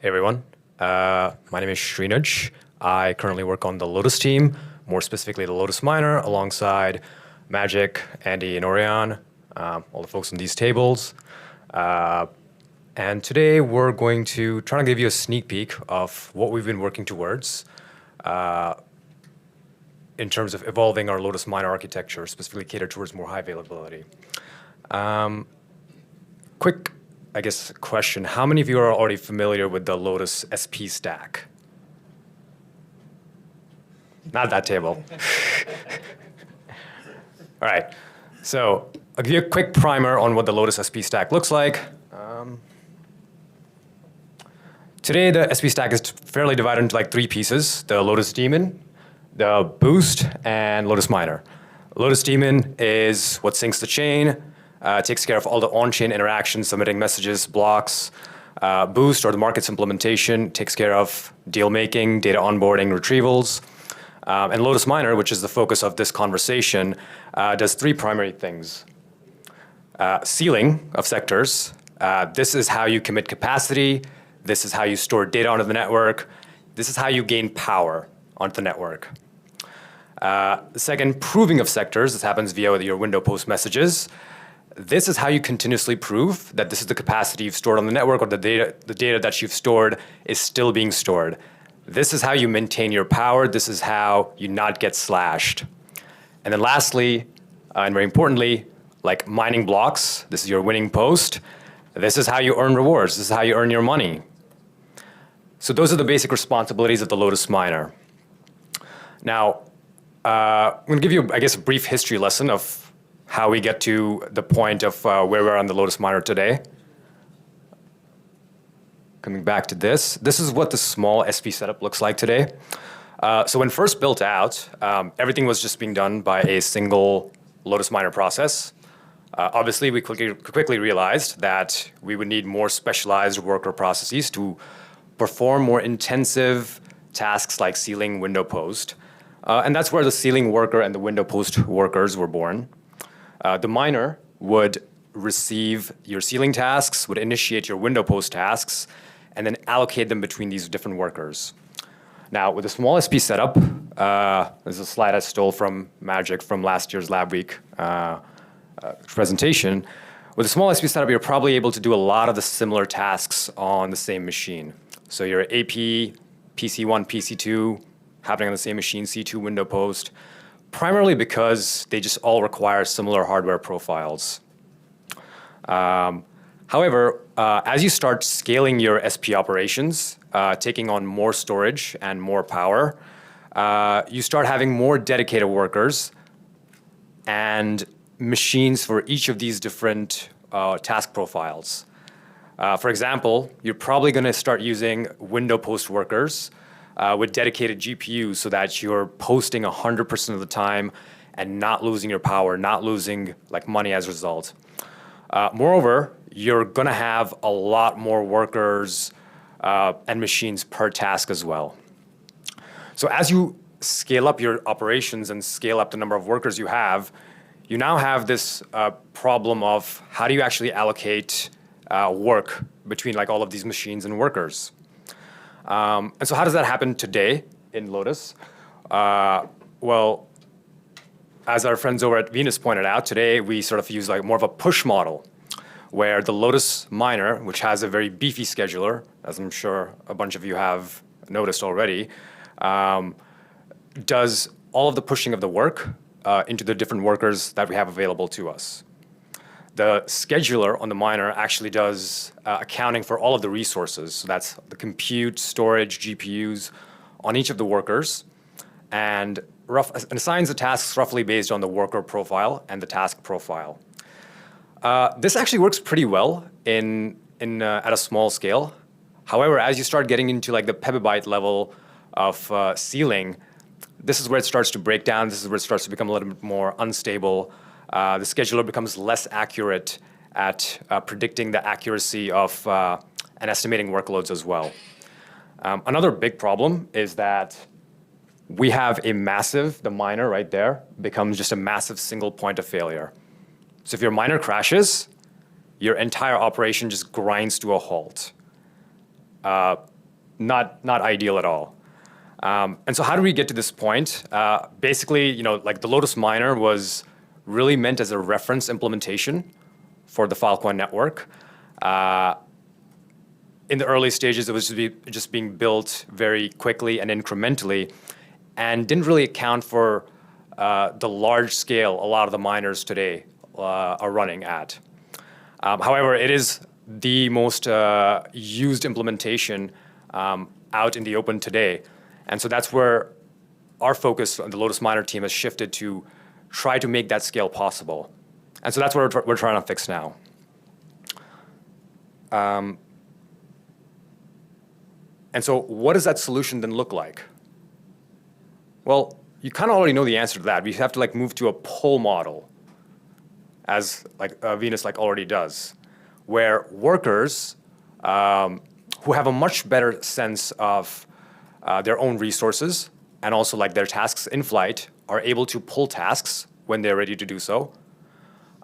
Hey everyone, my name is Shrenuj. I currently work on the Lotus team, more specifically the Lotus Miner, alongside Magic, Andy, and Orion, all the folks on these tables. And today we're going to try to give you a sneak peek of what we've been working towards in terms of evolving our Lotus Miner architecture, specifically catered towards more high availability. Quick question. How many of you are already familiar with the Lotus SP stack? Not that table. All right. So I'll give you a quick primer on what the Lotus SP stack looks like. Today, the SP stack is fairly divided into like three pieces: the Lotus Daemon, the Boost, and Lotus Miner. Lotus Daemon is what syncs the chain, takes care of all the on-chain interactions, submitting messages, blocks. Boost, or the markets implementation, takes care of deal making, data onboarding, retrievals. And Lotus Miner, which is the focus of this conversation, does three primary things. Sealing of sectors. This is how you commit capacity. This is how you store data onto the network. This is how you gain power onto the network. The second, proving of sectors. This happens via your window post messages. This is how you continuously prove that this is the capacity you've stored on the network, or the data that you've stored is still being stored. This is how you maintain your power. This is how you not get slashed. And then lastly, and very importantly, like mining blocks, this is your winning post. This is how you earn rewards. This is how you earn your money. So those are the basic responsibilities of the Lotus Miner. Now, I'm going to give you, a brief history lesson of how we get to the point of where we're on the Lotus Miner today. Coming back to this is what the small SP setup looks like today. So when first built out, everything was just being done by a single Lotus Miner process. Obviously, we quickly realized that we would need more specialized worker processes to perform more intensive tasks like sealing window post. And that's where the sealing worker and the window post workers were born. The miner would receive your sealing tasks, would initiate your window post tasks, and then allocate them between these different workers. Now, with a small SP setup, this is a slide I stole from Magic from last year's Lab Week presentation. With a small SP setup, you're probably able to do a lot of the similar tasks on the same machine. So your AP, PC1, PC2, happening on the same machine, C2 window post, primarily because they just all require similar hardware profiles. However, as you start scaling your SP operations, taking on more storage and more power, you start having more dedicated workers and machines for each of these different task profiles. For example, you're probably going to start using window post workers with dedicated GPUs so that you're posting 100% of the time and not losing your power, not losing money as a result. Moreover, you're going to have a lot more workers and machines per task as well. So as you scale up your operations and scale up the number of workers you now have this problem of how do you actually allocate work between all of these machines and workers. And so how does that happen today in Lotus? Well, as our friends over at Venus pointed out, today we sort of use more of a push model, where the Lotus Miner, which has a very beefy scheduler, as I'm sure a bunch of you have noticed already, does all of the pushing of the work into the different workers that we have available to us. The scheduler on the miner actually does accounting for all of the resources. So that's the compute, storage, GPUs on each of the workers, and assigns the tasks roughly based on the worker profile and the task profile. This actually works pretty well at a small scale. However, as you start getting into the petabyte level of sealing, this is where it starts to break down. This is where it starts to become a little bit more unstable. The scheduler becomes less accurate at predicting the accuracy of and estimating workloads as well. Another big problem is that we have the miner right there becomes just a massive single point of failure. So if your miner crashes, your entire operation just grinds to a halt. not ideal at all. And so how do we get to this point? Basically, like the Lotus Miner was really meant as a reference implementation for the Filecoin network. In the early stages, it was just being built very quickly and incrementally, and didn't really account for the large scale a lot of the miners today are running at. However, it is the most used implementation out in the open today. And so that's where our focus on the Lotus Miner team has shifted to try to make that scale possible. And so that's what we're trying to fix now. And so what does that solution then look like? Well, you kind of already know the answer to that. We have to move to a pull model, as Venus already does, where workers who have a much better sense of their own resources and also their tasks in flight are able to pull tasks when they're ready to do so.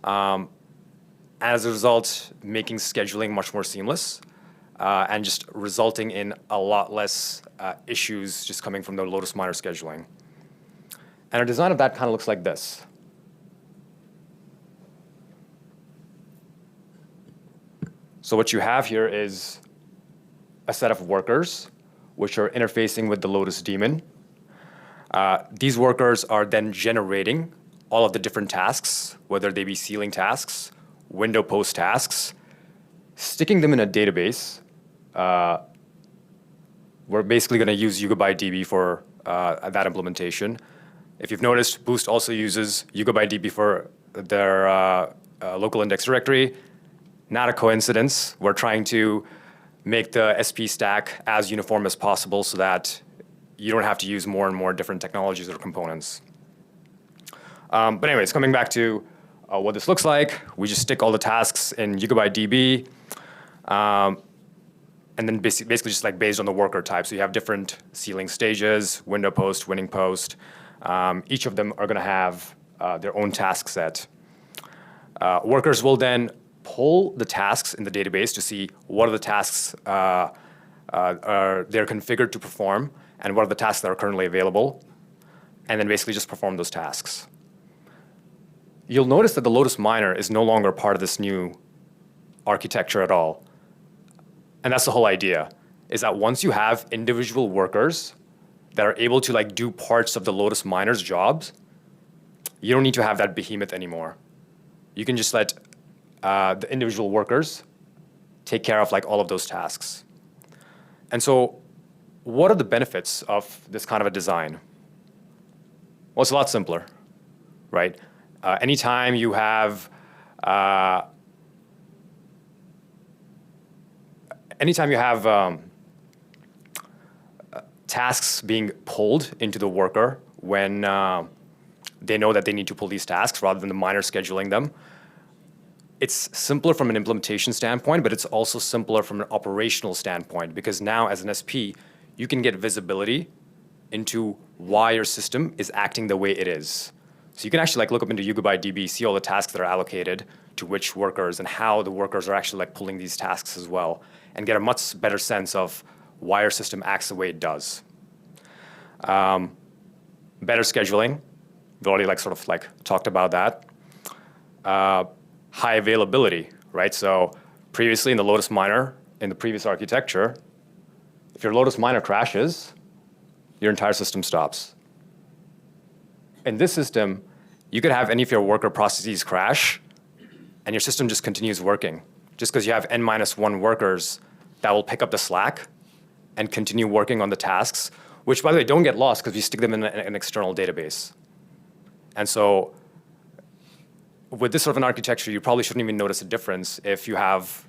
As a result, making scheduling much more seamless and just resulting in a lot less issues just coming from the Lotus Miner scheduling. And our design of that kind of looks like this. So what you have here is a set of workers which are interfacing with the Lotus daemon. These workers are then generating all of the different tasks, whether they be sealing tasks, window post tasks, sticking them in a database. We're basically going to use YugaByteDB for that implementation. If you've noticed, Boost also uses YugaByteDB for their local index directory. Not a coincidence. We're trying to make the SP stack as uniform as possible so that you don't have to use more and more different technologies or components. But anyways, coming back to what this looks like, we just stick all the tasks in YugaByteDB, and then basically just based on the worker type. So you have different sealing stages, window post, winning post. Each of them are going to have their own task set. Workers will then pull the tasks in the database to see what are the tasks they're configured to perform and what are the tasks that are currently available, and then basically just perform those tasks. You'll notice that the Lotus Miner is no longer part of this new architecture at all. And that's the whole idea, is that once you have individual workers that are able to do parts of the Lotus Miner's jobs, you don't need to have that behemoth anymore. You can just let the individual workers take care of all of those tasks. And so what are the benefits of this kind of a design? Well, it's a lot simpler, right? Anytime you have tasks being pulled into the worker when they know that they need to pull these tasks rather than the miner scheduling them, it's simpler from an implementation standpoint, but it's also simpler from an operational standpoint, because now as an SP, you can get visibility into why your system is acting the way it is. So you can actually look up into YugaByteDB, see all the tasks that are allocated to which workers and how the workers are actually pulling these tasks as well, and get a much better sense of why your system acts the way it does. Better scheduling, we've already talked about that. High availability, right? So previously in the Lotus Miner, in the previous architecture, if your Lotus Miner crashes, your entire system stops. In this system, you could have any of your worker processes crash, and your system just continues working, just because you have n-1 workers that will pick up the slack and continue working on the tasks, which, by the way, don't get lost because we stick them in an external database. And so with this sort of an architecture, you probably shouldn't even notice a difference if you have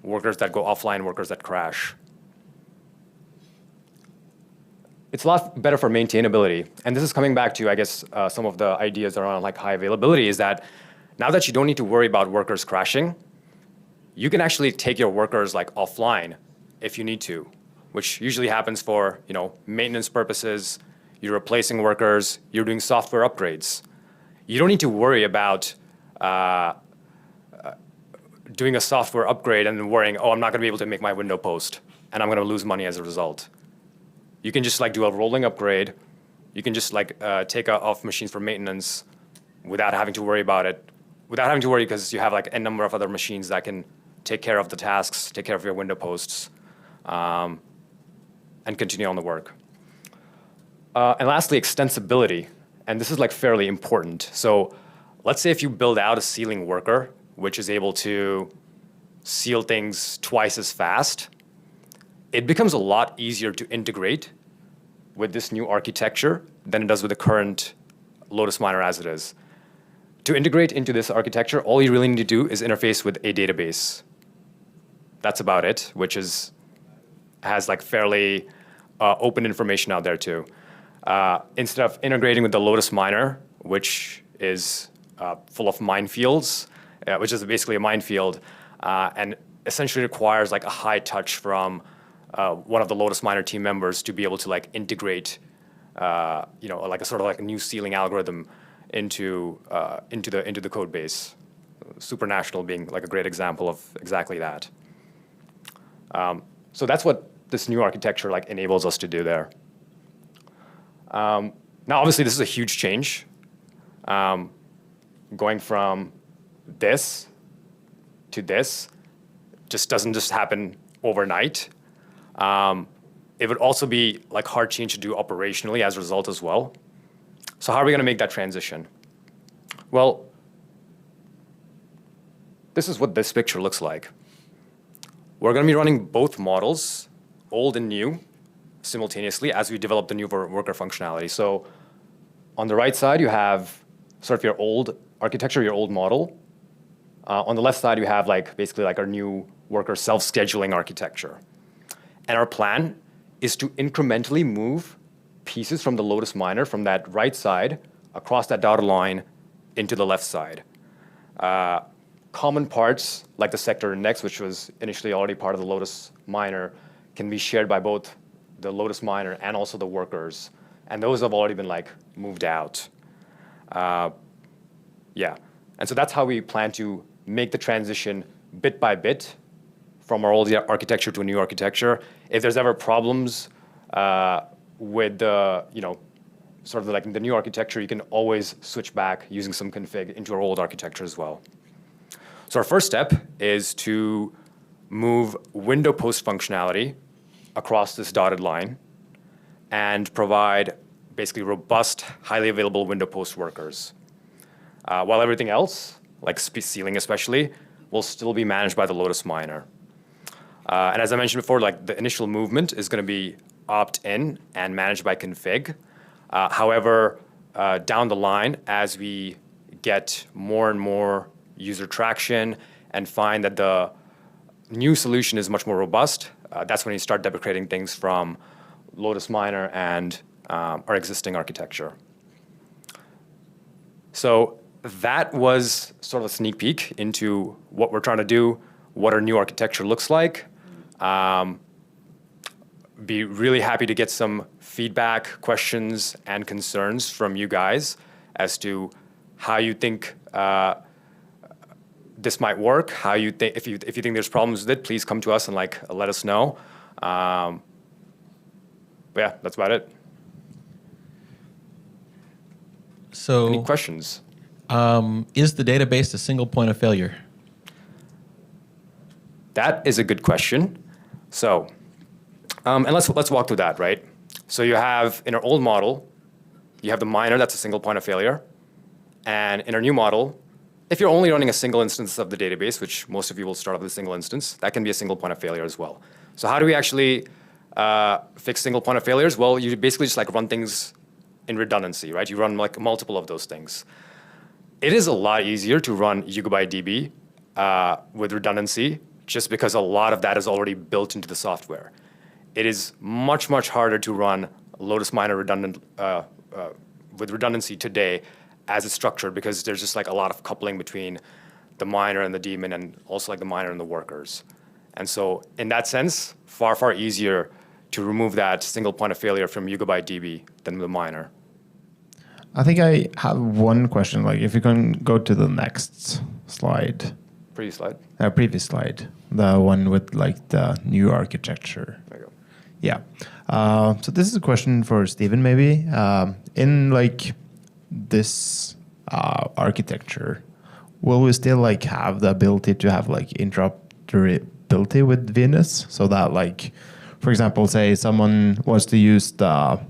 workers that go offline, workers that crash. It's a lot better for maintainability. And this is coming back to, I guess, some of the ideas around high availability, is that now that you don't need to worry about workers crashing, you can actually take your workers offline if you need to, which usually happens for maintenance purposes. You're replacing workers, you're doing software upgrades. You don't need to worry about doing a software upgrade and then worrying, oh, I'm not going to be able to make my window post, and I'm going to lose money as a result. You can just like do a rolling upgrade. You can just like take off machines for maintenance without having to worry about it. Without having to worry because you have like a number of other machines that can take care of the tasks, take care of your window posts, and continue on the work. And lastly, extensibility. And this is like fairly important. So let's say if you build out a sealing worker, which is able to seal things twice as fast, it becomes a lot easier to integrate with this new architecture than it does with the current Lotus Miner as it is. To integrate into this architecture, all you really need to do is interface with a database. That's about it, which has like fairly open information out there too. Instead of integrating with the Lotus Miner, which is full of minefields, which is basically a minefield, and essentially requires like a high touch from one of the Lotus Miner team members to be able to like integrate, like a sort of like a new sealing algorithm into the code base. Supranational being like a great example of exactly that. So that's what this new architecture like enables us to do there. Now, obviously, this is a huge change. Going from this to this just doesn't just happen overnight. It would also be like hard change to do operationally as a result as well. So how are we going to make that transition? Well, this is what this picture looks like. We're going to be running both models, old and new, simultaneously as we develop the new worker functionality. So on the right side, you have sort of your old architecture, your old model. On the left side, you have like basically like our new worker self-scheduling architecture. And our plan is to incrementally move pieces from the Lotus Miner from that right side across that dotted line into the left side. Common parts like the sector index, which was initially already part of the Lotus Miner, can be shared by both the Lotus Miner and also the workers. And those have already been like moved out. Yeah. And so that's how we plan to make the transition bit by bit from our old architecture to a new architecture. If there's ever problems with the, sort of like the new architecture, you can always switch back using some config into our old architecture as well. So our first step is to move window post functionality across this dotted line and provide basically robust, highly available window post workers. While everything else, like sealing especially, will still be managed by the Lotus Miner. And as I mentioned before, like the initial movement is going to be opt-in and managed by config. However, down the line, as we get more and more user traction and find that the new solution is much more robust, that's when you start deprecating things from Lotus Miner and our existing architecture. So that was sort of a sneak peek into what we're trying to do, what our new architecture looks like. Be really happy to get some feedback, questions, and concerns from you guys as to how you think this might work. How you think, if you think there's problems with it, please come to us and like let us know. But yeah, that's about it. So, any questions? Is the database a single point of failure? That is a good question. So, and let's walk through that, right? So you have, in our old model, you have the miner, that's a single point of failure. And in our new model, if you're only running a single instance of the database, which most of you will start off with a single instance, that can be a single point of failure as well. So how do we actually fix single point of failures? Well, you basically just like run things in redundancy, right? You run like multiple of those things. It is a lot easier to run YugaByteDB with redundancy just because a lot of that is already built into the software. It is much, much harder to run Lotus Miner with redundancy today as it's structured because there's just like a lot of coupling between the miner and the daemon and also like the miner and the workers. And so in that sense, far, far easier to remove that single point of failure from YugaByteDB than the miner. I think I have one question. Like if you can go to the next slide. Previous slide. Previous slide, the one with like the new architecture. There you go. Yeah. So this is a question for Steven, maybe. In like this architecture, will we still like have the ability to have like interoperability with Venus, so that like, for example, say someone wants to use the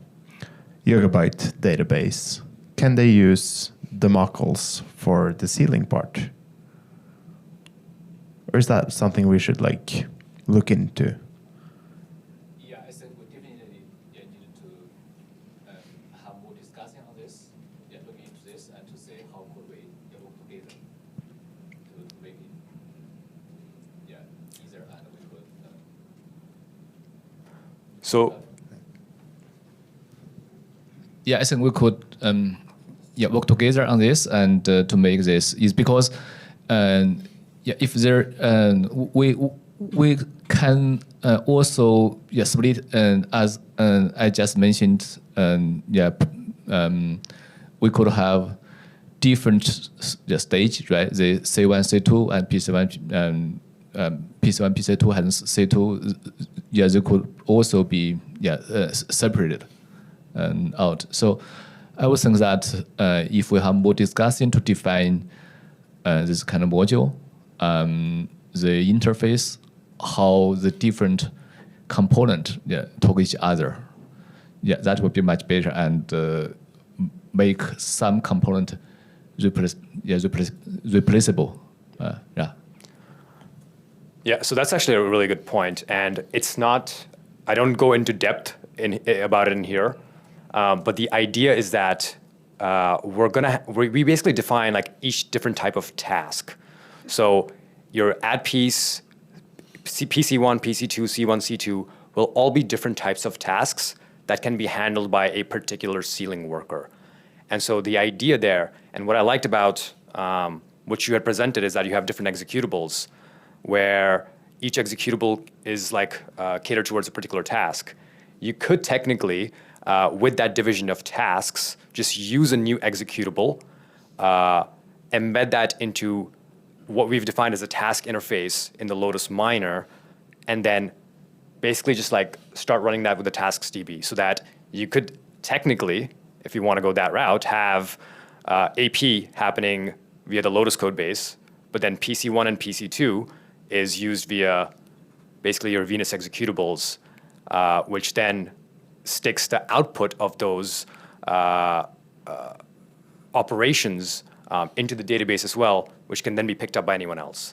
Gigabyte database, can they use the mockles for the sealing part? Or is that something we should like look into? Yeah, I think we definitely need to have more discussion on this, look into this, and to see how could we work together to make it easier, and we could. So, I think we could work together on this and to make this is because if there we can also split as I just mentioned we could have different stage, right? The C1 C2 and PC1 PC1 PC2 and C2 they could also be separated out. So I would think that if we have more discussion to define this kind of module, the interface, how the different component talk each other, that would be much better and make some component replaceable. Yeah, so that's actually a really good point, and it's not. I don't go into depth about it in here. But the idea is that we basically define like each different type of task. So your add piece, PC1, PC2, C1, C2 will all be different types of tasks that can be handled by a particular sealing worker. And so the idea there, and what I liked about what you had presented is that you have different executables where each executable is like catered towards a particular task. You could technically with that division of tasks, just use a new executable, embed that into what we've defined as a task interface in the Lotus Miner, and then basically just like start running that with the tasks DB so that you could technically, if you want to go that route, have AP happening via the Lotus code base, but then PC1 and PC2 is used via basically your Venus executables, which then sticks the output of those operations into the database as well, which can then be picked up by anyone else.